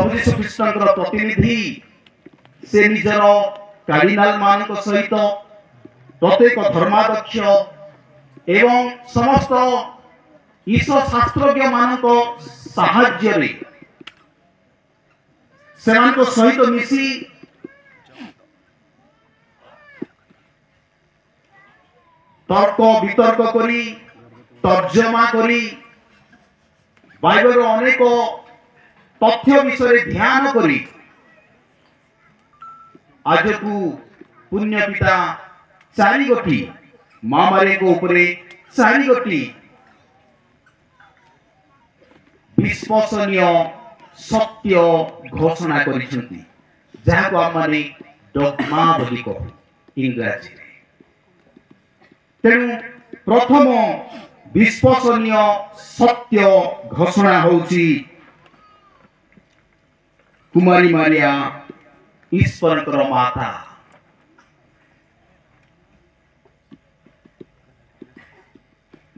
प्रभु यीशु ख्रीष्टर प्रतिनिधि से निजर कार्डिनाल मान सहित प्रत्येक धर्माध्यक्ष एवं समस्त ईश्वर शास्त्रज्ञ मान साहाय्य सहित मिसी तर्क वितर्क करी तर्जमा करी बाइबल अनेक तथ्य विषय ध्यान करी आज को पुण्य पिता चारि गोटी महामारी को ऊपरे चारि गोटी विश्वसनीय सत्य घोषणा करिसेंती जहाँ को आमाने डॉगमा बोली कहू इंग्रजी तेणु प्रथम विश्वसनीय सत्य घोषणा होउची कुमारी मारिया ईश्वर माता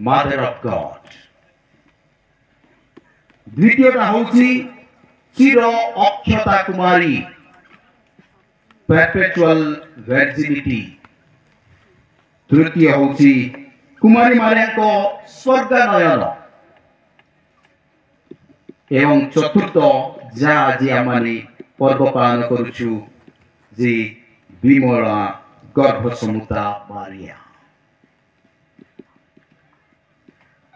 मदर ऑफ गॉड द्वितीयटा होउची चिर अक्षता कुमारी परपेचुअल वर्जिनिटी तृतीय होउची कुमारी मारिया को स्वर्ग नयन एवं चतुर्थ जा आज आमाने पर्व पालन करुछु जे विमला गर्भसमुता मारिया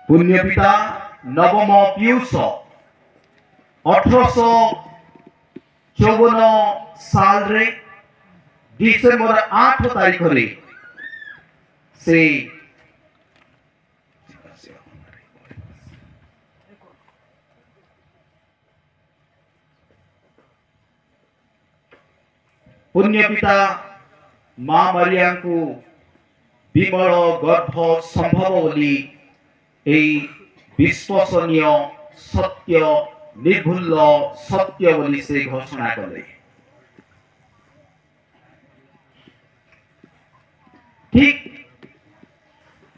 पुण्य पिता नवम पियूष 1854 साल रे डिसेंबर 8 तारीख रे से पुण्य पिता माँ मारिया को विमल गर्भ संभव बोली विश्वसनीय सत्य निर्भुल सत्य बोली से घोषणा कले ठीक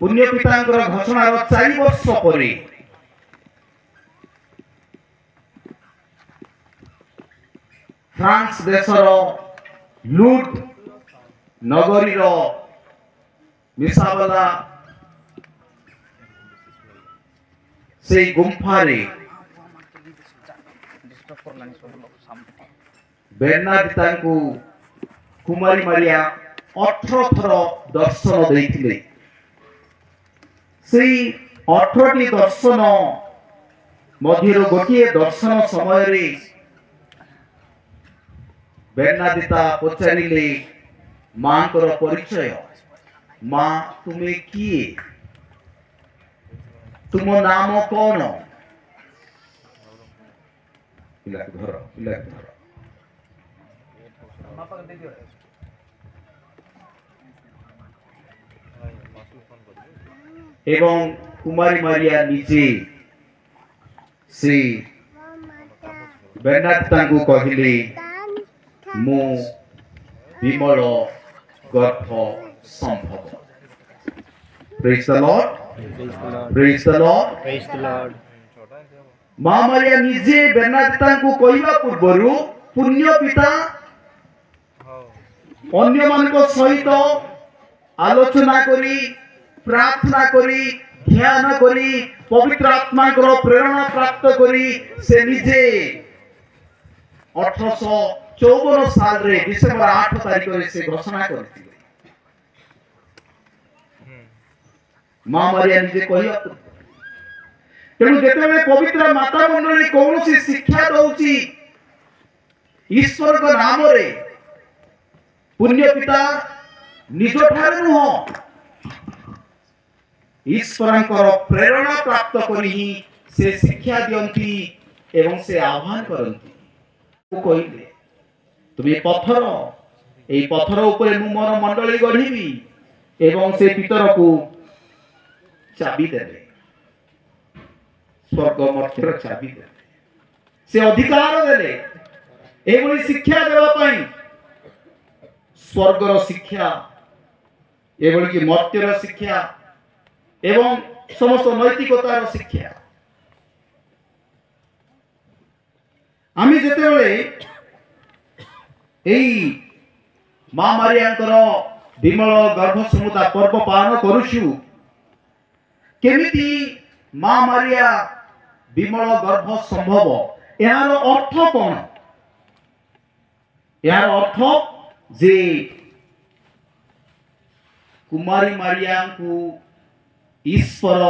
पुण्य पिता घोषणार 4 वर्ष पर फ्रांस देशर लुड नगरीर मिसावाला से गुंफा रे बेर्नार्डिता को कुमारी मारिया 18 थर दर्शन देइथिले से 18टी दर्शन मध्य गोटे दर्शन समय रे बेर्नार्डिता पचारिले मां कर परिचय मां तुम्हें किए तुम नाम कौन धर एवं कुमारी मारिया निजे से बेर्नार्डिता को कहले मो विमल गर्भ संभव praise the Lord praise the Lord praise the Lord मां मारिया निजे बेर्नार्डिता को कहला पूर्वरु पुण्य पिता अन्य मान को सहित आलोचना करी प्रार्थना करी ध्यान करी पवित्र आत्मा को प्रेरणा प्राप्त करी से निजे 1854 साल रे डिसेंबर 8 तारीख रे से घोषणा करथि मां मारिया निजे कहिया तेणु जेतेबेले पवित्र माता मंडली कौन सी शिक्षा दउची ईश्वर को नाम रे पुण्य पिता निज ठारे नुह ईश्वर प्रेरणा प्राप्त करी से शिक्षा दियंती एवं से आह्वान करती कहले तुम ये पत्थर ऊपर मु मोर मंडली गढ़ी एवं से पितर को चाबी देवे स्वर्ग मर्त्यर चाबी देवे से अधिकार देले एवं शिक्षा देवा पाई स्वर्गर शिक्षा एवं कि मर्त्यर शिक्षा एवं समस्त नैतिकतार शिक्षा आमी जेतेबेले एई मां मारियांकर विमल गर्भ समुदा पर्व पालन करूछु केमिति मां मारिया विमल गर्भ संभव यार अर्थ कौन यार अर्थ जे कुमारी मारिया को ईश्वर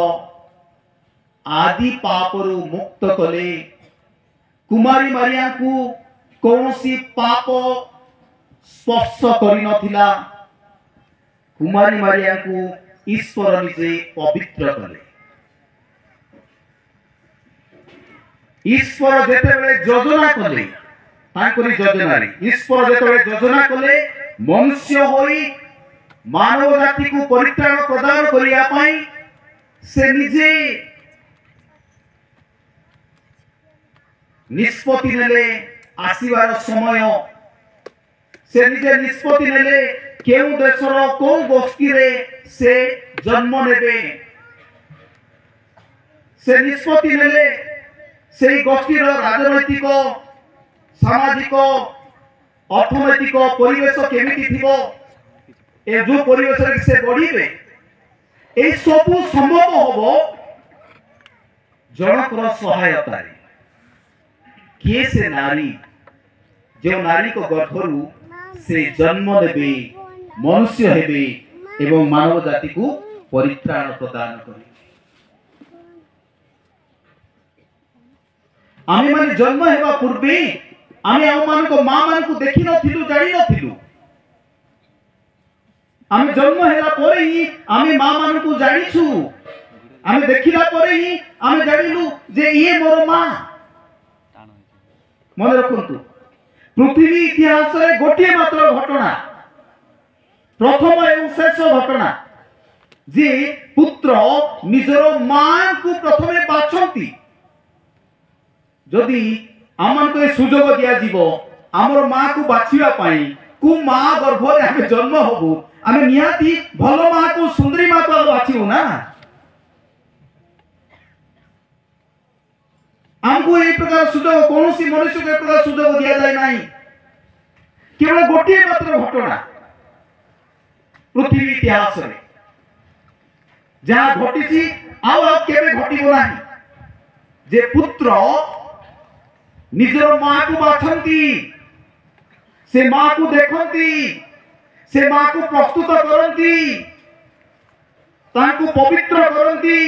आदि पापरु मुक्त कले कुमारी मारिया को कौनसी पाप स्पर्श करि नथिला कुमारी मारिया को ईश्वर निजे पवित्र कले ईश्वर जेतेबेले योजना कले तांकरी योजना रे ईश्वर जेतेबेले योजना कले मनुष्य होई मानव जाति को परित्राण प्रदान करिया पई से निजे निष्पत्ति नेले आसीबार समय से निजे निष्पत्ति नेले केउ देशर को गोष्ठी रे से जन्म नेबे से निष्पत्ति नेले से गोष्ठी राजनैतिक सामाजिक अर्थनैतिक परिवेश केमिति थिबो ए जो परिवेश रे से बढ़िबे ए सब संभव होबो जनकर सहायता रे किए से नारी जो नारी को गर्भरु से जन्म देबे मनुष्य हेबे एवं मानव जाति को परित्राण प्रदान करे आमे माने जन्म हेबा पूर्वे आमे हम मान को मां मान को देखि नथिलु जानि नथिलु आमे जन्म हेला परे ही आमे मां मान को जानिछु आमे देखिला परे ही आमे जानिलु जे ये मोर मां मन रखंतु पृथ्वी इतिहास रे गोटे मात्र घटना प्रथम एवं शेष घटना जे पुत्र निजर मां को प्रथमे बाछंती जदि आमन को सुजोग दिया जीवो हमर मां को बाछिया पाई को मां गर्भ रे हम जन्म होबो आमे निहाती भलो मां को सुंदरी मां को बाछियो ना हमको एक प्रकार सुजोग कौन सी मनुष्य को एक प्रकार सुजोग दिया जाए नहीं केवल गोटे मात्र घटना पृथ्वी इतिहास रे जहाँ घटी आउ केबे घटिबो नाही जे पुत्र निजर मां को बाछंती से मां को देखंती से मां को प्रस्तुत करंती तांको पवित्र करंती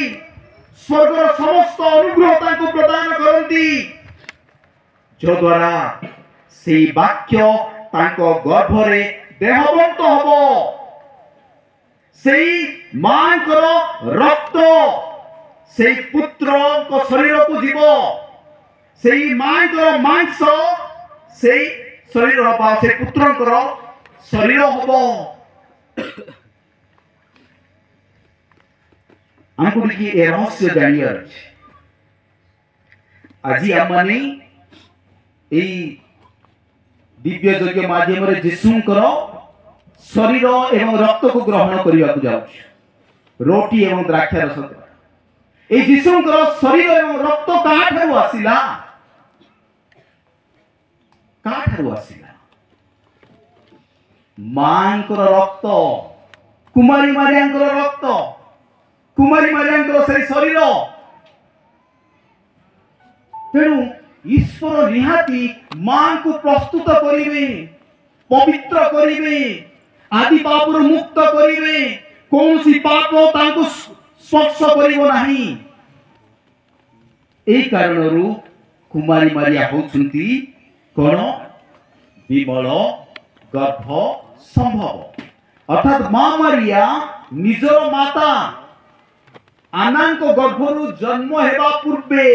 स्वर्गर समस्त अनुग्रह तांको प्रदान करंती जो द्वारा से वाक्य तांको गर्भ रे देहवंत हबो सेई मांकर रक्त सेई पुत्र को शरीर को जीवो सेई मांकर मांस सेई शरीर हबा से पुत्रंकर शरीर हबो हमको देखिए ए रहस्य जानियर आज आम दिव्य यज्ञ माध्यम रे यीशुंकर शरीर एवं रक्त को ग्रहण करने को जाऊ रोटी एवं द्राक्षा रस ए यीशुंकर शरीर एवं रक्त काठरू आसिला मांकर रक्त कुमारी मारियांकर रक्त कुमारी मारियांकर से शरीर तेणु ईश्वर निहाती मां को प्रस्तुत करिवे पवित्र करिवे आदि पापरु मुक्त करिवे कौन सी पाप तांको स्पर्श करिवो नाही ए कारणरु कुमारी मारिया होउछंती कोन विमल गर्भ संभव अर्थात मां मारिया निजर माता आनांक गर्भरु जन्म हेबा पूर्वे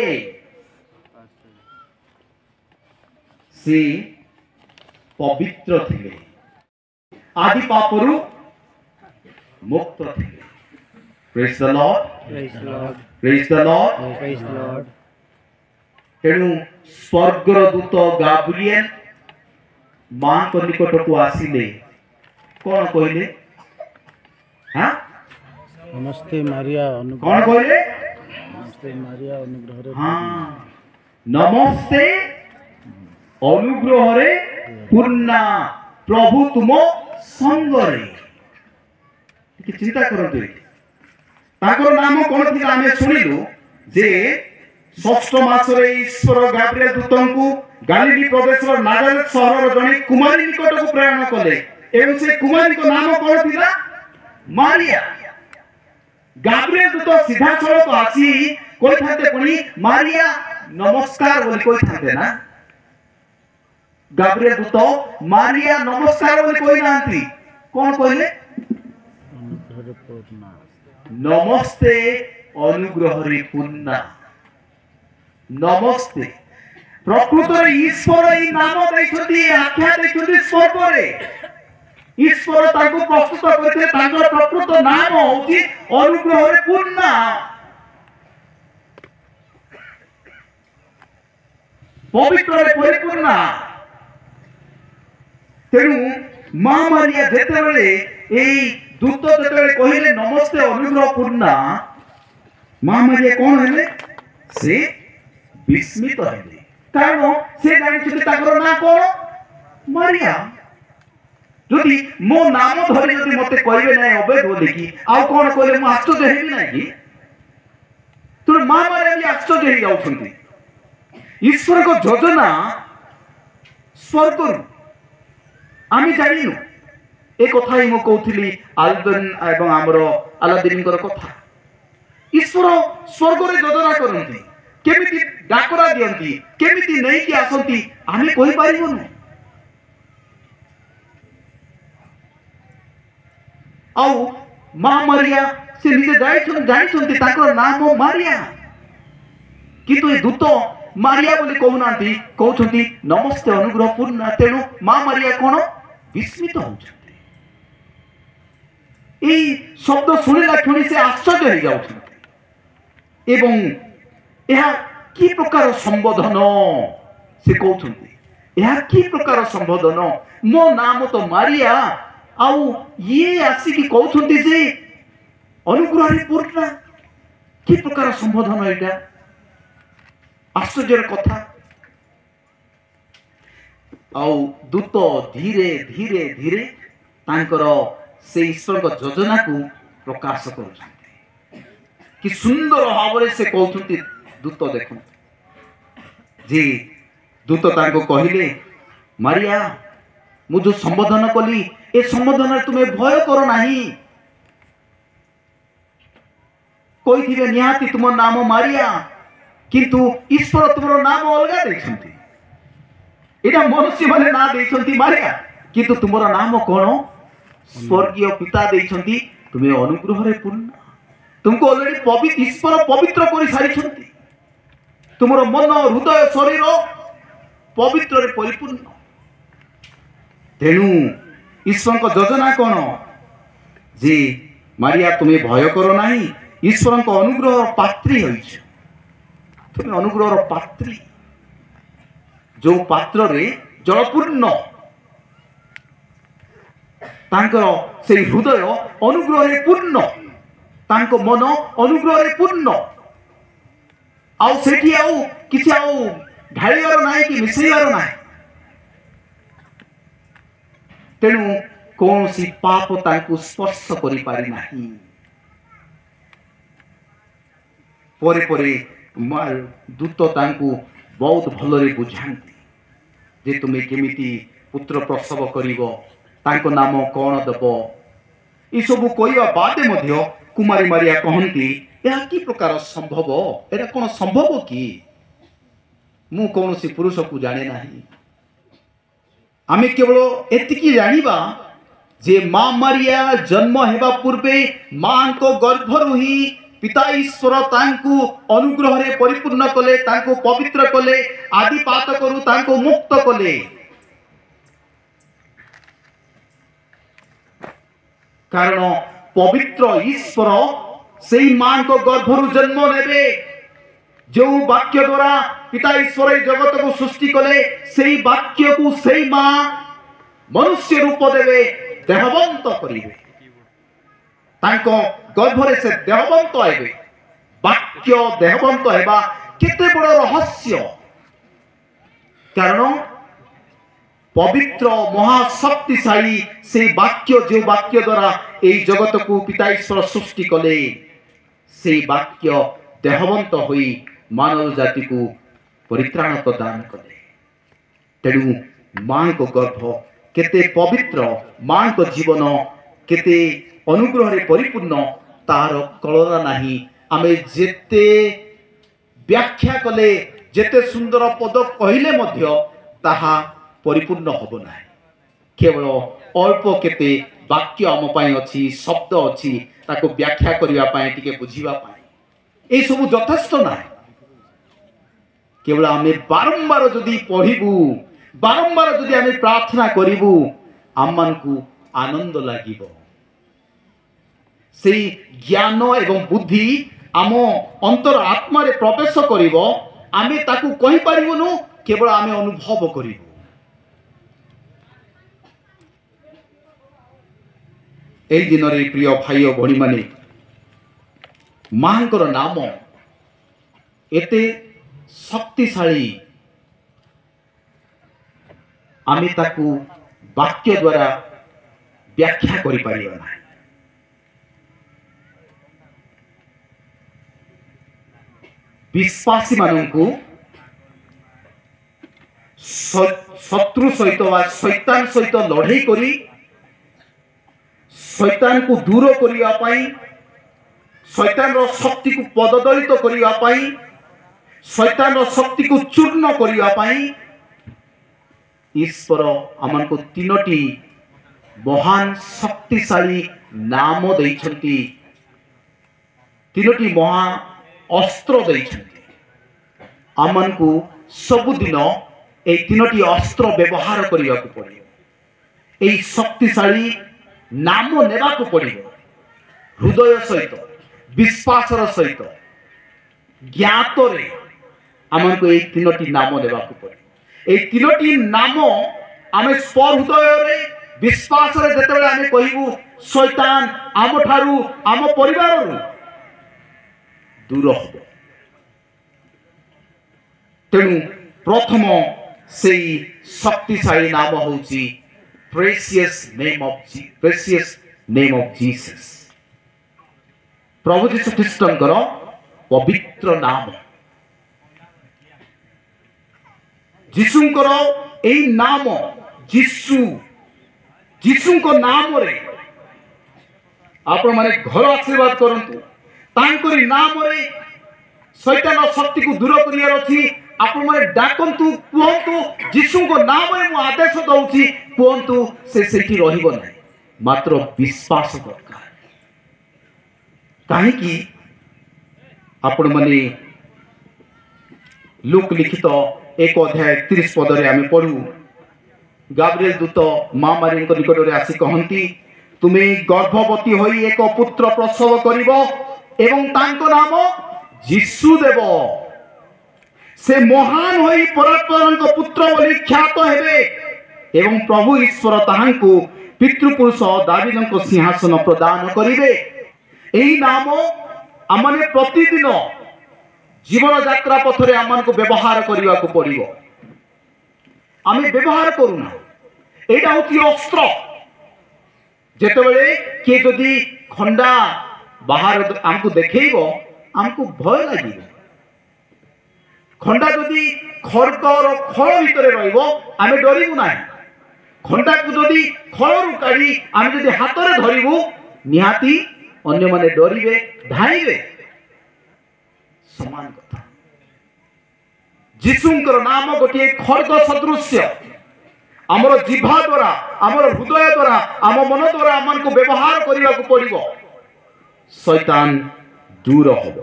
से पवित्र थिले आदि पापरु मुक्त थिले praise the Lord praise the Lord praise the Lord praise the Lord तेणु स्वर्गर दूत गाब्रिएल मां को निकट को आसिले कौन कहले हां नमस्ते मारिया कौन कहले नमस्ते मारिया अनुग्रह रे हां नमस्ते ଅନୁଗ୍ରହରେ ପୂର୍ଣ୍ଣା ପ୍ରଭୁ ତୁମ ସଙ୍ଗରେ। ଟିକେ ଚିନ୍ତା କରନ୍ତୁ, ତାଙ୍କର ନାମ କଣ ଥିଲା ଆମେ ଶୁଣିଲୁ ଯେ ଷଷ୍ଠ ମାସରେ ଈଶ୍ୱର ଗାବ୍ରିଏଲ ଦୂତଙ୍କୁ ଗାଲିଲି ପ୍ରଦେଶର ନାଜାରେଥ ସହରର ଜଣେ କୁମାରୀ ନିକଟକୁ ପ୍ରେରଣ କଲେ ଏବଂ ସେ କୁମାରୀଙ୍କ ନାମ କଣ ଥିଲା? ମାରିଆ। ଗାବ୍ରିଏଲ ଦୂତ ସିଧାସଳଖ ଆସି କହିଥାନ୍ତେ ପୁଣି ମାରିଆ ନମସ୍କାର ବୋଲି କହିଥାନ୍ତେ ନା? ଗାବ୍ରିଏଲ ଦୂତ ମାରିଆ ନମସ୍କାର ବୋଲି କହିନାହାନ୍ତି, କଣ କହିଲେ? ଅନୁଗ୍ରହରେ ପୂର୍ଣ୍ଣା। ନମସ୍ତେ ଅନୁଗ୍ରହରେ ପୂର୍ଣ୍ଣା। ନମସ୍ତେ। ପ୍ରକୃତରେ ଈଶ୍ୱର ଏହି ନାମ ଦେଇଛନ୍ତି, ଆଖ୍ୟା ଦେଇଛନ୍ତି ସ୍ୱର୍ଗରେ। ଈଶ୍ୱର ତାଙ୍କୁ ପ୍ରସ୍ତୁତ କରିଥିଲେ, ତାଙ୍କର ପ୍ରକୃତ ନାମ ହଉଛି ଅନୁଗ୍ରହରେ ପୂର୍ଣ୍ଣା। ପବିତ୍ରରେ ପରିପୂର୍ଣ୍ଣା। ତେଣୁ ମା ମାରିଆ ଯେତେବେଳେ ଏଇ ଦୂତ ଯେତେବେଳେ କହିଲେ ନମସ୍ତେ ଅନୁଗ୍ରହ ପୂର୍ଣ୍ଣା, ମା ମାରିଆ କଣ ହେଲେ? ସେ ବିସ୍ମିତ ହେଲେ, କାରଣ ସେ ଜାଣିଛନ୍ତି ତାଙ୍କର ନାଁ କଣ? ମାରିଆ। ଯଦି ମୋ ନାମ ଧରି ଯଦି ମତେ କହିବେ ନାହିଁ ଅବେଦ ବୋଲିକି, ଆଉ କଣ କହିଲେ ମୁଁ ଆଶ୍ଚର୍ଯ୍ୟ ହେବି ନାହିଁ କି? ତେଣୁ ମା ମାରିଆ ବି ଆଶ୍ଚର୍ଯ୍ୟ ହେଇଯାଉଛନ୍ତି। ଈଶ୍ୱରଙ୍କ ଯୋଜନା ସ୍ୱର୍ଗରୁ ଆମେ ଜାଣିନୁ। ଏ କଥା ହିଁ ମୁଁ କହୁଥିଲି ଆଲବେନ୍ ଏବଂ ଆମର ଆଲାଦିନଙ୍କର କଥା। ଈଶ୍ୱର ସ୍ୱର୍ଗରେ ଯୋଜନା କରନ୍ତି, କେମିତି ଡାକରା ଦିଅନ୍ତି, କେମିତି ନେଇକି ଆସନ୍ତି ଆମେ କହିପାରିବୁନୁ। ଆଉ ମା ମାରିଆ ସେ ନିଜେ ଜାଣିଛନ୍ତି ତାଙ୍କର ନାମ ମାରିଆ, କିନ୍ତୁ ଏ ଦୂତ ମାରିଆ ବୋଲି କହୁନାହାନ୍ତି, କହୁଛନ୍ତି ନମସ୍ତେ ଅନୁଗ୍ରହ ପୂର୍ଣ୍ଣା। ତେଣୁ ମା ମାରିଆ କଣ? ବିସ୍ମିତ ହଉଛନ୍ତି। এই শব্দ শুଣିଲା କ୍ଷଣି ସେ ଆଶ୍ଚର୍ଯ୍ୟ ହେଇଯାଉଛନ୍ତି ଏବଂ ଏହା କି ପ୍ରକାର ସମ୍ବୋଧନ ସେ କହୁଛନ୍ତି। ଏହା କି ପ୍ରକାର ସମ୍ବୋଧନ? ମୋ ନାମ ତ ମାରିଆ, ଆଉ ଇଏ ଆସିକି କହୁଛନ୍ତି ଯେ ଅନୁଗ୍ରହରେ ପୂର୍ଣ୍ଣା। କି ପ୍ରକାର ସମ୍ବୋଧନ ଏଇଟା? ଆଶ୍ଚର୍ଯ୍ୟର କଥା। ଆଉ ଦୂତ ଧୀରେ ଧୀରେ ଧୀରେ ତାଙ୍କର ସେ ଈଶ୍ୱରଙ୍କ ଯୋଜନାକୁ ପ୍ରକାଶ କରୁଛନ୍ତି। କି ସୁନ୍ଦର ଭାବରେ ସେ କହୁଛନ୍ତି। ଦୂତ ଦେଖନ୍ତୁ ଯେ ଦୂତ ତାଙ୍କୁ କହିଲେ, ମାରିଆ, ମୁଁ ଯୋଉ ସମ୍ବୋଧନ କଲି ଏ ସମ୍ବୋଧନରେ ତୁମେ ଭୟ କର ନାହିଁ। କହିଥିବେ ନିହାତି ତୁମ ନାମ ମାରିଆ, କିନ୍ତୁ ଈଶ୍ୱର ତୁମର ନାମ ଅଲଗା ଦେଇଛନ୍ତି। ଏଇଟା ମନୁଷ୍ୟ ମାନେ ନାଁ ଦେଇଛନ୍ତି ମାରିଆ, କିନ୍ତୁ ତୁମର ନାମ କଣ? ସ୍ୱର୍ଗୀୟ ପିତା ଦେଇଛନ୍ତି, ତୁମେ ଅନୁଗ୍ରହରେ ପୂର୍ଣ୍ଣ। ତୁମକୁ ଅଲରେଡି ଈଶ୍ୱର ପବିତ୍ର କରି ସାରିଛନ୍ତି। ତୁମର ମନ, ହୃଦୟ, ଶରୀର ପବିତ୍ରରେ ପରିପୂର୍ଣ୍ଣ। ତେଣୁ ଈଶ୍ୱରଙ୍କ ଯୋଜନା କଣ? ଯେ ମାରିଆ ତୁମେ ଭୟ କର ନାହିଁ, ଈଶ୍ୱରଙ୍କ ଅନୁଗ୍ରହର ପାତ୍ରୀ ହୋଇଛ। ତୁମେ ଅନୁଗ୍ରହର ପାତ୍ରୀ। ଯୋଉ ପାତ୍ରରେ ଜଳପୂର୍ଣ୍ଣ, ତାଙ୍କର ସେଇ ହୃଦୟ ଅନୁଗ୍ରହରେ ପୂର୍ଣ୍ଣ, ତାଙ୍କ ମନ ଅନୁଗ୍ରହରେ ପୂର୍ଣ୍ଣ। ଆଉ ସେଠି ଆଉ କିଛି ଆଉ ଢାଳିବାର ନାହିଁ କି ମିଶେଇବାର ନାହିଁ। ତେଣୁ କୌଣସି ପାପ ତାଙ୍କୁ ସ୍ପର୍ଶ କରିପାରି ନାହିଁ। ପରେ ପରେ ଦୂତ ତାଙ୍କୁ ବହୁତ ଭଲରେ ବୁଝାନ୍ତି ଯେ ତୁମେ କେମିତି ପୁତ୍ର ପ୍ରସବ କରିବ, ତାଙ୍କ ନାମ କଣ ଦେବ। ଏସବୁ କହିବା ବାଦେ ମଧ୍ୟ କୁମାରୀ ମାରିଆ କହନ୍ତି, ଏହା କି ପ୍ରକାର ସମ୍ଭବ? ଏଟା କଣ ସମ୍ଭବ କି? ମୁଁ କୌଣସି ପୁରୁଷକୁ ଜାଣେ ନାହିଁ। ଆମେ କେବଳ ଏତିକି ଜାଣିବା ଯେ ମା ମାରିଆ ଜନ୍ମ ହେବା ପୂର୍ବେ ମାଙ୍କ ଗର୍ଭରୁ ହିଁ ପିତା ଈଶ୍ୱର ତାଙ୍କୁ ଅନୁଗ୍ରହରେ ପରିପୂର୍ଣ୍ଣ କଲେ, ତାଙ୍କୁ ପବିତ୍ର କଲେ, ଆଦି ପାତକରୁ ତାଙ୍କୁ ମୁକ୍ତ କଲେ। କାରଣ ପବିତ୍ର ଈଶ୍ୱର ସେଇ ମାଙ୍କ ଗର୍ଭରୁ ଜନ୍ମ ନେବେ। ଯେଉଁ ବାକ୍ୟ ଦ୍ୱାରା ପିତା ଈଶ୍ୱର এই ଜଗତକୁ ସୃଷ୍ଟି କଲେ, ସେଇ ବାକ୍ୟକୁ ସେଇ ମା ମନୁଷ୍ୟ ରୂପ ଦେବେ, ଦେହବନ୍ତ କରିବେ। ତାଙ୍କ ଗର୍ଭରେ ସେ ଦେହବନ୍ତ ହେବେ। ବାକ୍ୟ ଦେହବନ୍ତ ହେବା କେତେ ବଡ଼ ରହସ୍ୟ। କାରଣ पवित्र महाशक्तिशाली से वाक्य जो वाक्य द्वारा এই জগতକୁ পিতা ঈশ্বর সৃষ্টি কলে সেই বাক্য দেহবন্ত হই মানব জাতিକୁ परित्राण प्रदान कले। तेणु मां को गर्भ केते पवित्र, मां को जीवन केते अनुग्रह रे परिपूर्ण तार कलना नहीं। आमे जेते व्याख्या कले जेते सुंदर पद कहले मध्य ताहा परिपूर्ण हबो नाही। केवल अल्प केते वाक्य आम पाई अछि, शब्द अछि, ताको व्याख्या करिवा पाई टिके बुझिवा पाई ए सब यथेष्ट नाही। केवल आमे बारंबार जदि पढ़िबू, बारंबार जदि आमे प्रार्थना करिबू, आममानकु आनंद लागिबो। सेई ज्ञान एवं बुद्धि आम अंतर आत्मा रे प्रवेश करिबो। आमे ताकु कहि परिबुनु, केवल आमे अनुभव करिबू। एई दिन रे प्रिय भाई और भणी माने मांकर नाम एते शक्तिशाली, आमे ताकू वाक्य द्वारा व्याख्या करि परिबा नाही। विश्वासी माननकु शत्रु सहित वा शैतान सहित लड़ाई करी शैतान को दूर करिया पाई, शैतान रो शक्ति को पददलित करिया पाई, शैतान शक्ति को चूर्ण करिया पाई ईश्वर आमन को तीनोटी महान शक्तिशाली नाम दैछंती, तीनोटी महा अस्त्र दैछंती। आमन को सबुदिन ए तीनोटी अस्त्र व्यवहार करिया को पड़ियो। ए शक्तिशाली नाम नेबा को पड़ियो हृदय सहित, विश्वासर सहित, ज्ञात रे आमन को ए तीनोटी नाम देबा को पड़े। ए तीनोटी नाम आमे स्वर हृदय रे विश्वास रे जेतेबेले आमे कहिबू शैतान आम ठारू आम परिवार रु दूर हबो। तेणु प्रथम सेई शक्तिशाली नाम होउची प्रेशियस नेम ऑफ जीसस। प्रभु यीशु ख्रीष्टंकर पवित्र नाम। जीशुंकर एई नाम जीशुंको नाम रे आपण माने घर आशीर्वाद करंतु। तांकरी नाम रे शैतान शक्ति को दूर करियार अछि। आपण माने डाकंतु, कहंतु जीशुंको नाम रे मु आदेश दउछि, कहंतु से सेठी रहिबो नै। मात्र विश्वास दरकार। काहे कि आपण माने लूक लिखित 1 अध्याय 30 पद रे आमे पढू। गाब्रिएल दूत मां मारी निकट रे आसी कहंती, तुमे गर्भवती होई एक पुत्र प्रसव करिवो एवं तांको नाम जीशु देव। से महान होई परमेश्वरଙ୍କ पुत्र बोली ख्यात हेबे एवं प्रभु ईश्वर ताहांको पितृपुरुष दावीदଙ୍କ सिंहासन प्रदान करिवे। एही नाम आमने प्रतिदिन जीवन यात्रा पथरे आमन को व्यवहार करने को पड़ो। आम व्यवहार करूना, एटा होची अस्त्र। जेतेबेले किए जदि खंडा बाहर आमको देखैबो आमको भय लागिबो। खंडा जदि खड़ग और खड़ भितर रहिबो आमे डरिबु नाही। खंडा को जदि खड़रू काढी आमे जदि हाथ रे धरिबु निहाती अन्य माने डरिबे, धाइबे। समान कथा जीशुंकर नाम गोटे खड़ग सदृश्य। आमर जिह्वा द्वारा, आमर हृदय द्वारा, आम मन द्वारा आमन को व्यवहार करने को पड़ो। शैतान दूर हम।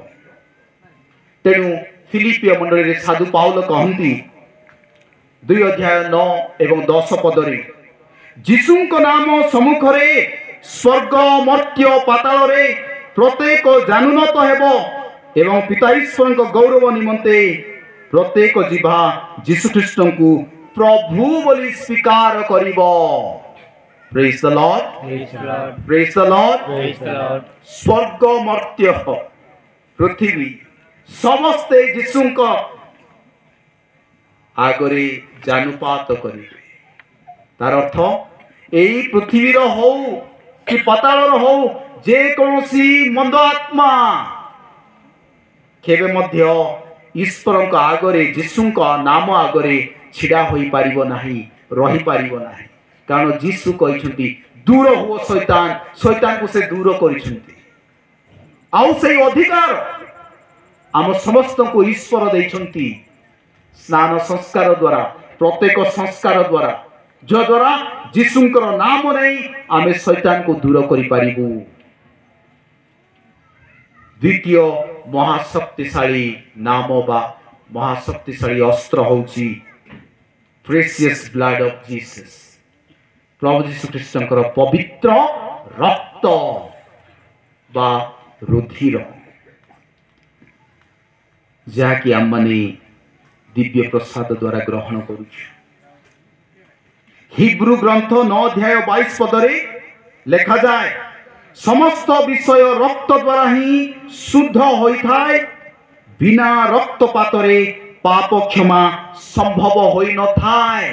तेणु फिलिपिय मंडली रे साधु पाउल कहती 2 अध्याय 9 एवं 10 पदरे, जीशुंक नाम सम्मुख रे स्वर्ग मर्त्य पाताल रे प्रत्येक जानुनत हेबो एवं पिता ईश्वर गौरव निमंते प्रत्येक जीवा जीशु ख्रीष्ट को प्रभु बोली स्वीकार करिबो। Praise the Lord, praise the Lord. स्वर्ग मर्त्य पृथ्वी समस्ते जीशुंक आगरे जानुपात करिवे। तार अर्थ यही पृथ्वीर हो कि पतालर हो जे कौनसी मंद आत्मा केबे मध्य ईश्वर आगरे जीशु नाम आगरे छिड़ा होई पारिबो नाही रही पारिबो नाही कारण जीशु कहते दूर हुओ शैतान शैतान को से दूर करिसेंती आउ से अधिकार आम समस्त को ईश्वर देइछंती स्नान संस्कार द्वारा प्रत्येक संस्कार द्वारा जो द्वारा जीशुंकर नाम नहीं आमे शैतान को दूर करि पारिबु। द्वितीय महाशक्तिशाली नाम बा महाशक्तिशाली अस्त्र होची प्रेशियस ब्लड ऑफ जीसस प्रभु जीशु ख्रीष्टंकर पवित्र रक्त बा रुधिर जहाँकि आम माने दिव्य प्रसाद द्वारा ग्रहण करुछु। हिब्रू ग्रंथ 9 अध्याय 22 पदरे लेखा जाए समस्त विषय रक्त द्वारा ही शुद्ध होइथाय बिना रक्तपातरे पाप क्षमा संभव होई न थाए।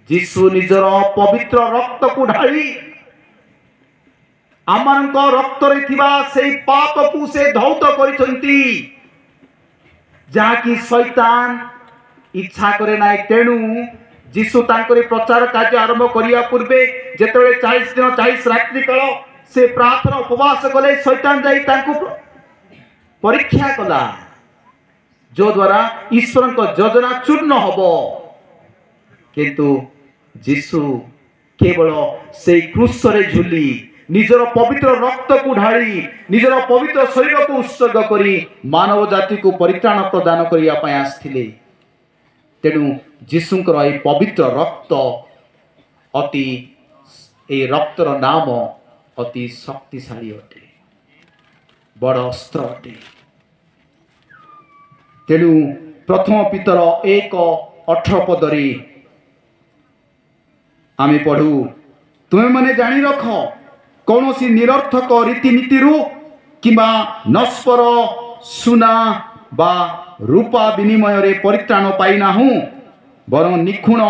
जीशु निजर पवित्र रक्त को ढाली आमनक रक्त रे थिबा से पाप को से धौत करिसंती जहाँकि शैतान इच्छा करे ना। तेणु जीशु तांकरी प्रचार कार्य आरंभ करिया पूर्वे जेतेबेले 40 दिन 40 रात्रि काल से प्रार्थना उपवास कले शैतान जाई तांकु परीक्षा कला जो द्वारा ईश्वर को योजना चूर्ण हबो किंतु जीशु केवल से क्रूस रे झुली निजर पवित्र रक्त को ढाली निजर पवित्र शरीर को उत्सर्ग करी मानव जाति को परित्राण प्रदान करिया पय आस्थिले। तेणु जीशुंकर ए पवित्र रक्त अति ए रक्तर नाम अति शक्तिशाली अटे बड़ अस्त्र अटे। तेणु प्रथम पितर 1:18 पदरे आमे पढ़ू तुमे माने जानी रख कौन सी निरर्थक रीतिनीति किंबा नस्पर सुना बा रूपा विनिमय रे परित्राण पाइना हूँ बरं निखुण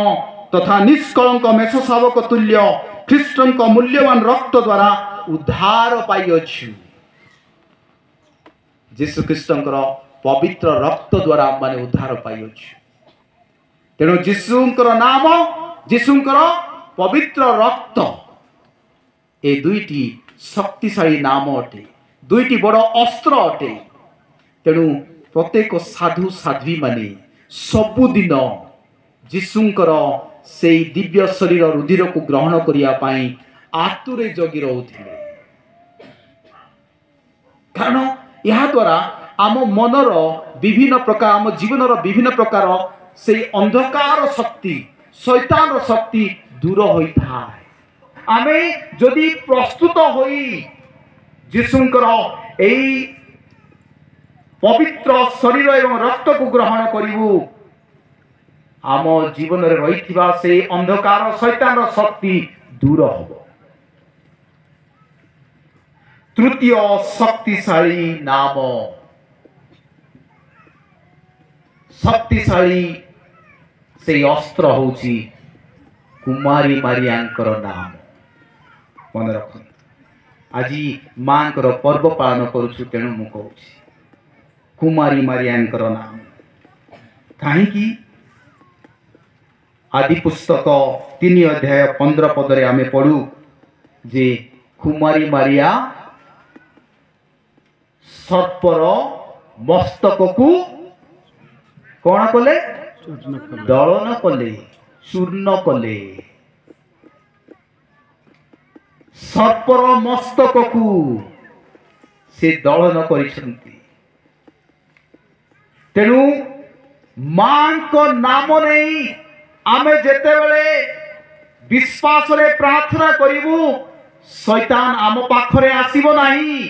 तथा निष्कलंक मेष शावक तुल्य ख्रीष्टन का मूल्यवान रक्त द्वारा उद्धार पाइछु। जीशु ख्रीष्टंकर पवित्र रक्त द्वारा माने उद्धार पाइछु। तेणु जीशुंकर नाम जीशुंकर पवित्र रक्त ए दुईटी शक्तिशाली नाम अटे दुईटी बड़ अस्त्र अटे। तेणु प्रत्येक साधु साध्वी माने सबुदिन जीशुंकर से दिव्य शरीर रुधिर को ग्रहण करिया पाई आतुरे जगी रहउथिले कारण यह द्वारा आम मनर विभिन्न प्रकार आम जीवनर विभिन्न प्रकार से अंधकार शक्ति शैतान शक्ति दूर होइथाय। आमे जदि प्रस्तुत होई जीशुंकर एई पवित्र शरीर एवं रक्त को ग्रहण करिवु आम जीवन रे रहिथिबा से अंधकार शैतान शक्ति दूर हबो। तृतीय शक्तिशाली नाम शक्तिशाली से अस्त्र होची कुमारी मारियांकर नाम मन रख। आज मां पर्व पालन करुछु तेणु मु कहूछि कुमारी मारियांकर नाम कहीं आदि पुस्तक 3 अध्याय 15 पदरे आमे पढ़ू जे कुमारी मारिया सर्पर मस्तक को कौन कले दलन कले चूर्ण कले सर्पर मस्तक को से दलन करिसंती। तेणु मां को नाम नहीं आमे जेतेबेले विश्वास रे प्रार्थना करिवु शैतान आम पाखरे आसीबो नाही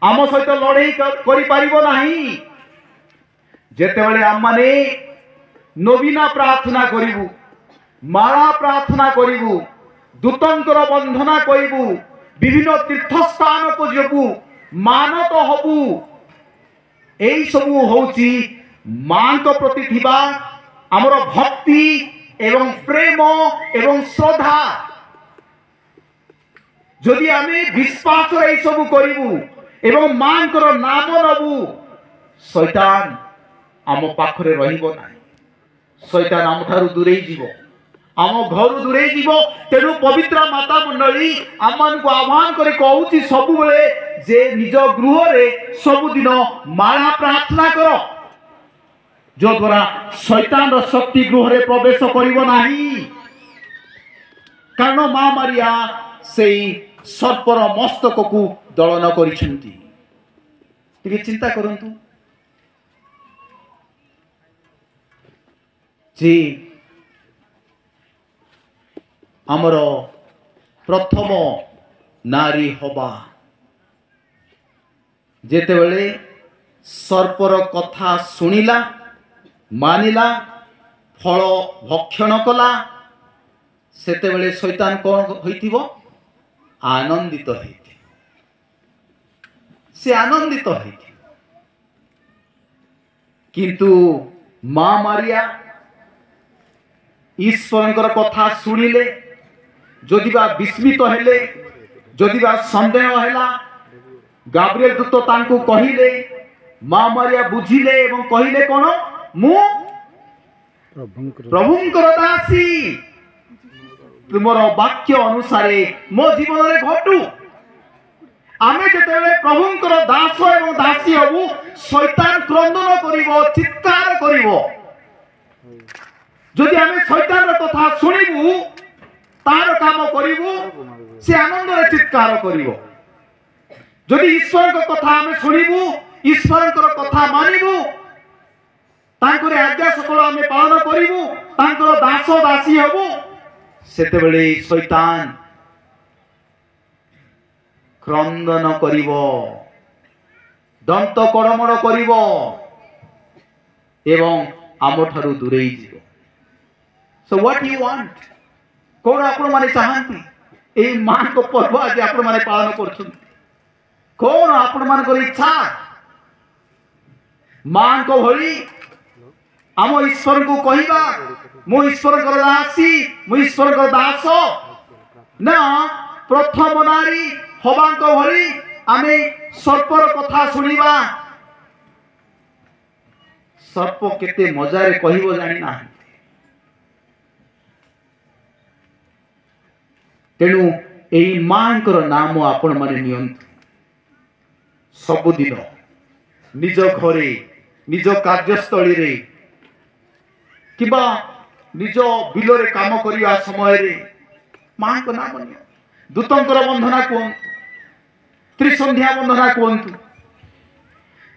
आम सहित लड़ाई करि पारिबो नाही। जेतेबेले आम माने नवीना प्रार्थना करिवु माला प्रार्थना करिवु दूतंकर बंधना करिवु विभिन्न तीर्थस्थान को जबु मानत हबु एई सबु होउची मां को प्रति थिबा हमर भक्ति एवं प्रेम एवं श्रद्धा जदि आमे विश्वास ए सब करिवु एवं मांकर नाम नबु शैतान आम पाखरे रहिबो नाही शैतान आम थारु दूरे जीवो आम घर दूरे जीवो तेनु पवित्र माता मंडली आम मान को आह्वान करे कहूची सब बेले जे निज गृह रे सबुदिन माला प्रार्थना करो जो द्वारा शैतान रो शक्ति गृह रे प्रवेश करिवो नाही कारण मां मारिया सेई सर्पर मस्तक को दलन करिसेंती टिके चिंता करंतु जी आमर प्रथम नारी हवा जेते बेले सर्पर कथा सुनिला मानिला फल भक्षण कला सेते बेले शैतान कौन होइथिबो आनंदित होइथि से आनंदित होइथि किंतु मां मारिया ईश्वरंकर कथा सुनिले जदिबा विस्मित हेले जदिबा संदेह हेला गाब्रिएल दूत तांको कहिले मां मारिया बुझिले एवं कहिले कोन मु प्रभुंकर दासी तुमर वाक्य अनुसारे मो जीवन रे घटू आमे जेतेबेले प्रभुंकर दास एवं दासी हबु शैतान क्रंदन करिवो चित्कार करिवो जदि आमे शैतान रो कथा सुनिबु तार काम करिवु से आनंद रे चित्कार करिवो जदि ईश्वर को कथा आमे सुनिबु ईश्वर को कथा मानिबु तांकर आज्ञा सकल आमे पालन करिवु तांकर दास दासी हबु सेतेबेले शैतान क्रंदन करिवो दंत कड़मड़ करिवो एवं आम ठारू दूरेई जीवो सो व्हाट यू वांट कौन आपण माने चाहंती ए मां को पर्व आज आपण माने पालन करछुंती कौन आपण मान को इच्छा मां को भली आम ईश्वर को कहिबा मु ईश्वर को दासी मु ईश्वर को दास ना प्रथम नारी हवा को भली आमे सर्पर कथा सुनिबा सर्प केते मजारे कहिबो जानि ना तेणु एई मांकर नाम आपण माने नियंतु सबुदिन निज घरे निज कार्यस्थली रे किबा निज बिलरे काम करिया समय रे मां को नाम नियो दूतंकर बंधना कोन त्रिसंध्या बंधना कोंतु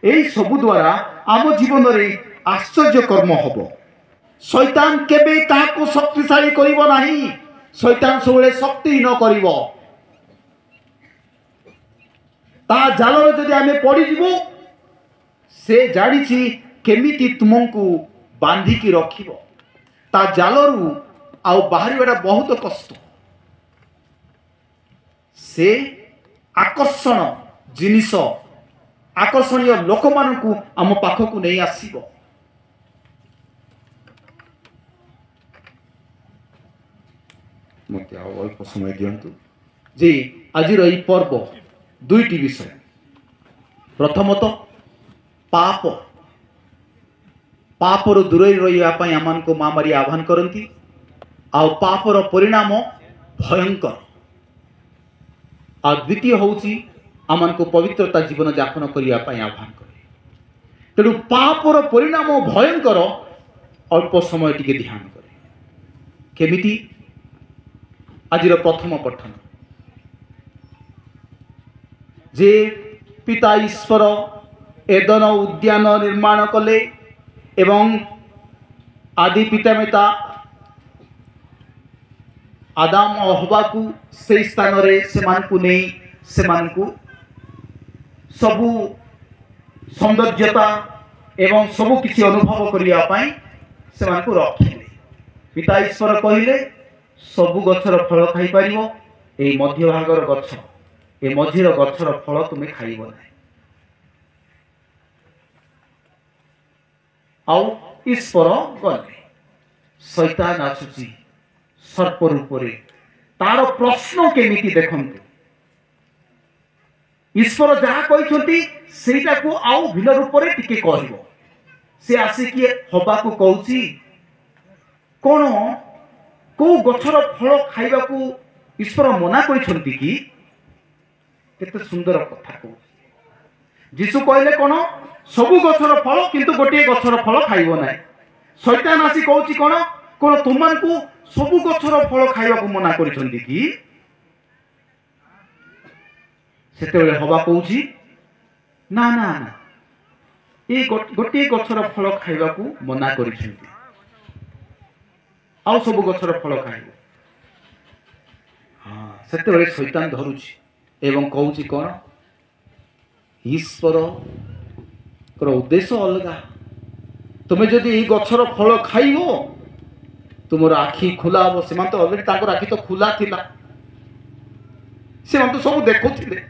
एई सबु द्वारा आम जीवन रे आश्चर्य कर्म हबो शैतान केबे ताको शक्तिशाली करिवो नाही शैतान सबले शक्तिहीन करिवो ता जाल जदि आमे पड़ी जीवो से जानिछि केमिति तुमको बांधिकी रखिबो ता जालरू आउ बाहरिबाटा बहुत कष्ट से आकर्षण जिनिस आकर्षणीय लोक मानकु आम पाखकु नहीं आसीबो मते आउ अल्प समय दियंतु जे आजिर ई पर्व दुईटी विषय प्रथमतः पाप पापर दूरे रही आम को मां मारी आह्वान करती आ पापर परिणाम भयंकर आ द्वितीय होउची आम को पवित्रता जीवन यापन करने आह्वान करे तेणु पापर परिणाम भयंकर अल्प समय टिके ध्यान करे केमिति आजिर प्रथम पठन जे पिता ईश्वर एदन उद्यान निर्माण कले एवं आदि पितामाता आदाम और हवा को से स्थान रे सेमानकु नहीं सेमानकु सबु सौंदर्यता एवं सबु किसी अनुभव करिया पाई सेमानकु रखिले पिता ईश्वर कहिले सबु गछर फल खाई परिबो एई मध्य भागर गछ ए मझीर गछर फल तुमे खाइबो नै आउ ईश्वर गले शैतान आसुची सर्प रूप रे तार प्रश्न केमिति देखंतु ईश्वर जहा कहते सेटा को आउ भिन्न रूप रे टिके कहबो से आसिकी हबा को कहूची कोन को गछर फल खाइबा को ईश्वर मना करिसंती कि केते सुंदर कथा को जीसु कहले कोन सबु गछर फल किंतु गोटे गछर फल खाइबो नै शैतान आसी कहूची कोन कोन तुमन को सबु गछर फल खाइबा को मना करिसंती कि सेते बेले हवा कहूची ना ना ना ए गोटे गछर फल खाइबा को मना करिसंती आउ सबु गछर फल खाइबो हां सेते बेले शैतान धरुची एवं कहूची कोन ईश्वर कर उद्देश्य अलग तुम्हें जदि ये गछर फल खाइबो तुमर आखि खुला हम से तो अलरेडी ताकर आखि तो खुला थिला से तो सब देखुथिले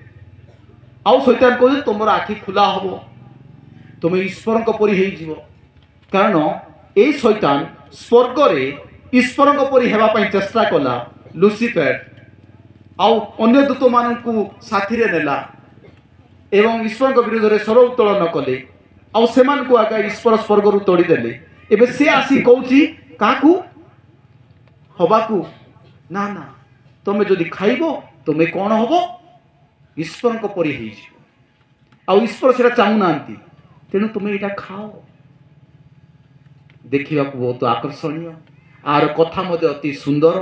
आउ शैतान कहले तुमर आखि खुला हबो तुम ईश्वर परी हेई जीवो कारण ए शैतान स्वर्ग रे ईश्वर परी हेबा पई चेष्टा कला लुसिफर आउ अन्य दूत मानकु साथी रे नेला एवं ईश्वर के विरोध में स्वर उत्तोलन कले आउ सेमान को आगा ईश्वर स्वर्ग रु तोड़ी देले एबे से आसी कहूची काकू हबाकू ना ना तुमे जदि खाइबो तुमे कोन हबो ईश्वर को परी हेई जिवो आउ ईश्वर सेटा चाहू नांती तेनु तुमे एटा खाओ देखिबा को बहुत आकर्षणीय आर कथा मध्ये अति सुंदर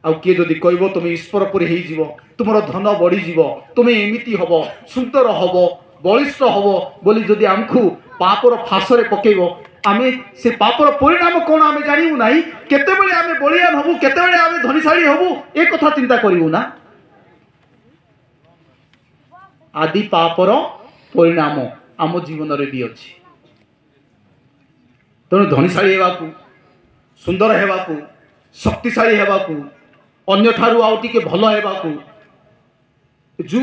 आउ किए जदि कहबो तुमे ईश्वर परी हेई जिवो तुमर धन बढ़ी जीव तुमे एमिति हबो सुंदर हबो बलिष्ठ हबो बोली जदि आमखु पापर फासरे पकेइबो आमे से पापर परिणाम कोन आमे जानिबु नाही केते बेले आमे बलियान हबु केते बेले आमे धनीशाली हबु ए कथा चिंता करिवु ना आदि पापर परिणाम आम जीवन रे भी अछि तनु धनीशाली हेबाकू सुंदर हेबाकू शक्तिशाली हेबाकू अन्य ठारू आउ टिके भलो हेबाकू जो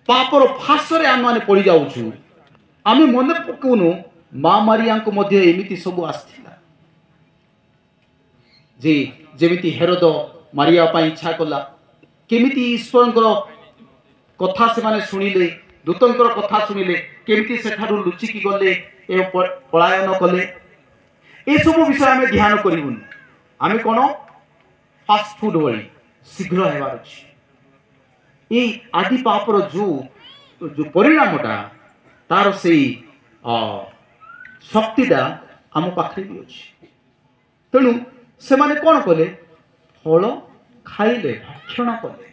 पापर फासरे आम मैंने पड़ जाऊँ आम मन पकाउनु माँ मारिया मध्य एमती सब आसला जे जेमिति हेरोद मारिया इच्छा कला केमिति ईश्वर कथा से माने सुनिले दूतंकर कथा सुनिले केमिति सेठारु लुचिकी गले एवं पलायन कले ए सब विषय आम ध्यान करूँ आम कौन फास्ट फूड भली शीघ्र हेबार अछि ये आदि पापर जो जो परिणामटा तार से शक्तिटा आम पाखे भी अच्छे तेणु से माने कौन कले फल खाइले भक्षण कले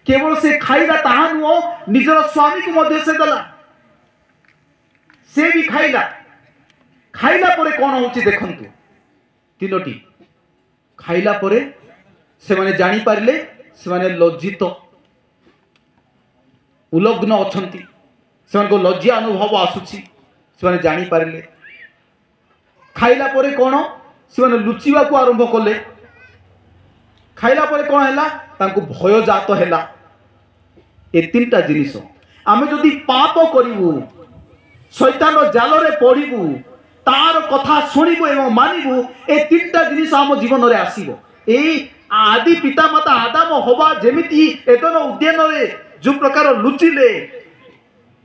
केवल से खाइला ताहा नुह निजर स्वामी को मध्य से देला से भी खाइला खाइला परे कौन होची देखंतु तीनोटी खाइला परे से माने जानी पारिले से माने लज्जित उलग्न अछंती से लज्जा अनुभव आसुची से जानी पारिले खाइला परे कौन से लुचिबा को आरंभ कले खाइला परे कौन हैला तांको भय जात हैला ए तीनटा जिनिस आमे जदि पाप करिवु शैतान जाल रे पड़िबु तार कथा सुनिबु एवं मानिबु ए तीनटा जिनिस आम जीवन रे आसीबो ए आदि पितामाता आदाम हवा जेमिति एतन उद्यान रे जो प्रकार लुचिले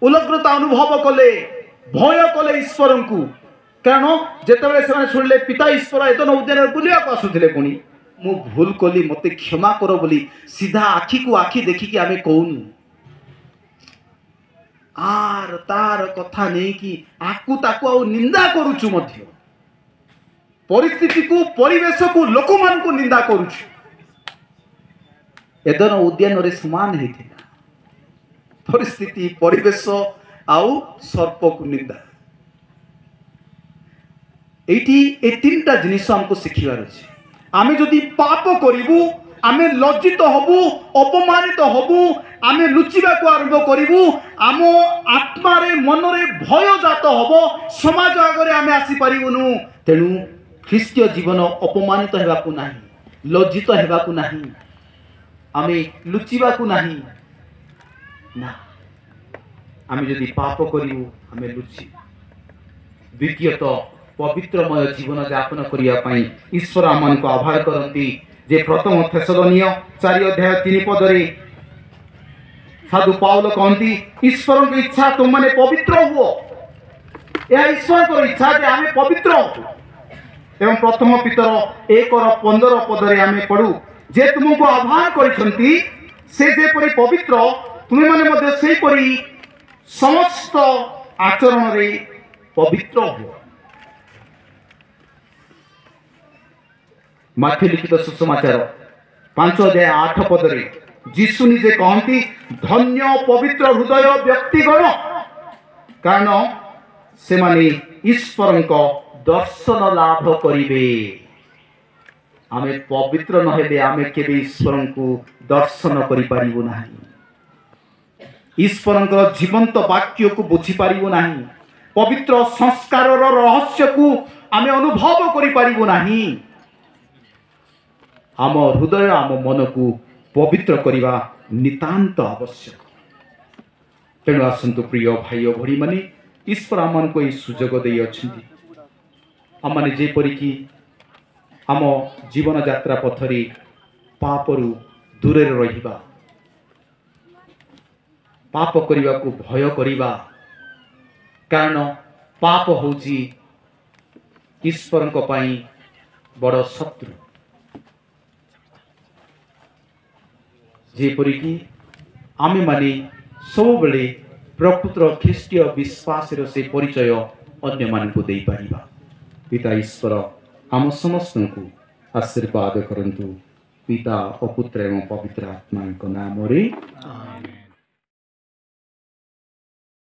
उलग्नता अनुभव कले भय कले ईश्वर को कारण जिते से शुणिले पिता ईश्वर एतन उद्यान बुलिया आसुले पुणी मु भूल कली मते क्षमा कर बोली सीधा आखि को आखि देखिकी आमे कहूनु आर तार कथा नहीं कि आकु ताकु आ निंदा करूछु मध्य परिस्थिति को परिवेश को लोक मान को निंदा करूछु एदन उद्यान रे समान हेथिला परिस्थिति परिवेश आउ सर्प को निंदा एठी ए तीनटा जिनिस हमको शिखिबार अछि आमे जदि पाप करिवु आमे लज्जित हबु अपमानित हबु आमे लुचिबा को आरंभ करिवु आम आत्मा रे मन रे भय जात हबो समाज आगरे आमे आसी परिवनु तेनु ख्रीष्टीय जीवन अपमानित हेबाकू नाही लज्जित हेबाकू नाही आमे लुचिबा को नाही ना आमे जदि पाप करिवु आमे लुचि द्वितीयत पवित्रमय जीवन यापन करने ईश्वर आम को आभार करती जे प्रथम थेसलोनिय 4 अध्याय 3 पदरे साधु पाउल कहती ईश्वर की इच्छा तुम मैंने पवित्र हुओ। यह ईश्वर को इच्छा जे आम पवित्र हो। एवं प्रथम पितर 1:15 पदरे आम पढ़ू जे तुमको आह्वान करिसंती से जेपरि पवित्र तुमे माने मध्ये सेहीपरि समस्त आचरण रे पवित्र हो। माथि लिखित सुसमाचार 5 अध्याय 8 पदरे जीशु निजे कहती धन्य पवित्र हृदय व्यक्तिगण कारण से माने ईश्वर दर्शन लाभ करिवे। आमे पवित्र नहेले आमे केबे ईश्वर को दर्शन करि पारिबो नाही। ईश्वर जीवंत वाक्य को बुझी पारिबो नाही। पवित्र संस्कार रहस्य को आमे अनुभव करि पारिबो नाही। आम हृदय आम मन को पवित्र करिबा नितांत आवश्यक। तेणु आसंतु प्रिय भाई भणी माने ईश्वर आम को सुजोग दे अछंती आम माने जेपरि कि आम जीवन यात्रा पथरी पापरू दूरे रहिबा पाप करिबा को भय करिबा कारण पाप होची ईश्वर को पाई बड़ शत्रु। जेपरि कि आमे माने सब बेले प्रकृत ख्रीष्टीय विश्वास से परिचय अन्य मान को दे पारिबा। पिता ईश्वर आम समस्त को आशीर्वाद करंतु पिता और पुत्र एवं पवित्र आत्मा नाम रे।